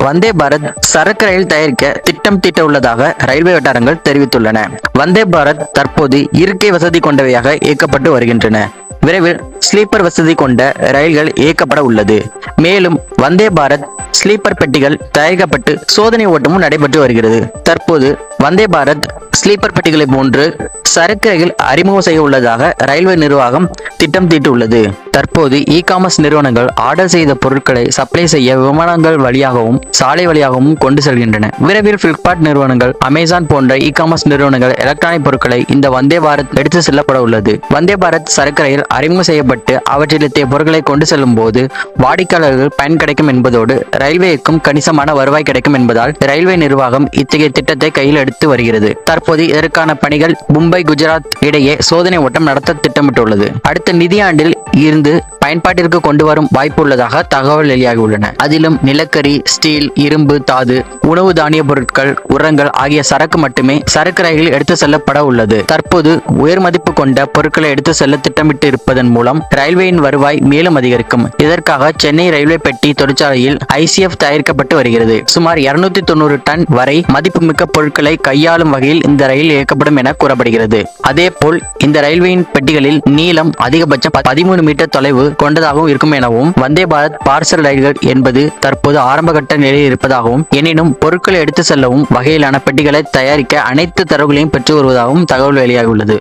வந்தே பாரத் சரக்கு ரயில் தயாரிக்க திட்டம் தீட்ட உள்ளதாக ரயில்வே வட்டாரங்கள் தெரிவித்துள்ளன. வந்தே பாரத் தற்போது இருக்கை வசதி கொண்டவையாக இயக்கப்பட்டு வருகின்றன. விரைவில் ஸ்லீப்பர் வசதி கொண்ட ரயில்கள் இயக்கப்பட உள்ளது. மேலும் வந்தே பாரத் ஸ்லீப்பர் பெட்டிகள் தயாரிக்கப்பட்டு சோதனை ஓட்டமும் நடைபெற்று வருகிறது. தற்போது வந்தே பாரத் ஸ்லீப்பர் பெட்டிகளை போன்று சரக்கு ரயில் அறிமுகம் செய்ய உள்ளதாக ரயில்வே நிர்வாகம் திட்டம் தீட்டியுள்ளது. தற்போது காமர்ஸ் நிறுவனங்கள் ஆர்டர் செய்த பொருட்களை சப்ளை செய்ய விமானங்கள் வழியாகவும் சாலை வழியாகவும் கொண்டு செல்கின்றன. விரைவில் பிளிப்கார்ட் நிறுவனங்கள், அமேசான் போன்ற காமர்ஸ் நிறுவனங்கள் எலக்ட்ரானிக் பொருட்களை இந்த வந்தே பாரத் எடுத்து செல்லப்பட உள்ளது. வந்தே பாரத் சரக்கு ரயில் அறிமுகம் செய்யப்பட்டு அவற்றில் பொருட்களை கொண்டு செல்லும் போது வாடிக்கையாளர்கள் பயன் கிடைக்கும் என்பதோடு ரயில்வேக்கும் கணிசமான வருவாய் கிடைக்கும் என்பதால் ரயில்வே நிர்வாகம் இத்தகைய திட்டத்தை கையில் எடுத்து வருகிறது. தற்போது இதற்கான பணிகள் மும்பை, குஜராத் இடையே சோதனை ஓட்டம் நடத்த திட்டமிட்டுள்ளது. அடுத்த நிதியாண்டில் இருந்து பயன்பாட்டிற்கு கொண்டு வரும் வாய்ப்பு உள்ளதாக தகவல் வெளியாகியுள்ளன. அதிலும் நிலக்கரி, ஸ்டீல், இரும்பு, தாது, உணவு தானிய பொருட்கள், உரங்கள் ஆகிய சரக்கு மட்டுமே சரக்கு ரயிலில் எடுத்து செல்லப்பட உள்ளது. தற்போது உயர் மதிப்பு கொண்ட பொருட்களை எடுத்து செல்ல திட்டமிட்டு இருப்பதன் மூலம் ரயில்வேயின் வருவாய் மேலும் அதிகரிக்கும். இதற்காக சென்னை ரயில்வே பெட்டி தொழிற்சாலையில் ICF தயாரிக்கப்பட்டு வருகிறது. சுமார் 290 டன் வரை மதிப்புமிக்க பொருட்களை கையாளும் வகையில் இந்த ரயில் இயக்கப்படும் என கூறப்படுகிறது. அதேபோல் இந்த ரயில்வேயின் பெட்டிகளில் நீளம் அதிகபட்சம் 13 மீட்டர் தொலைவு கொண்டதாகவும் இருக்கும் எனவும், வந்தே பாரத் பார்சல் ரயில்கள் என்பது தற்போது ஆரம்பகட்ட நிலையில் இருப்பதாகவும், எனினும் பொருட்களை எடுத்து செல்லவும் வகையிலான பெட்டிகளை தயாரிக்க அனைத்து தரவுகளையும் பெற்று வருவதாகவும் தகவல் வெளியாகியுள்ளது.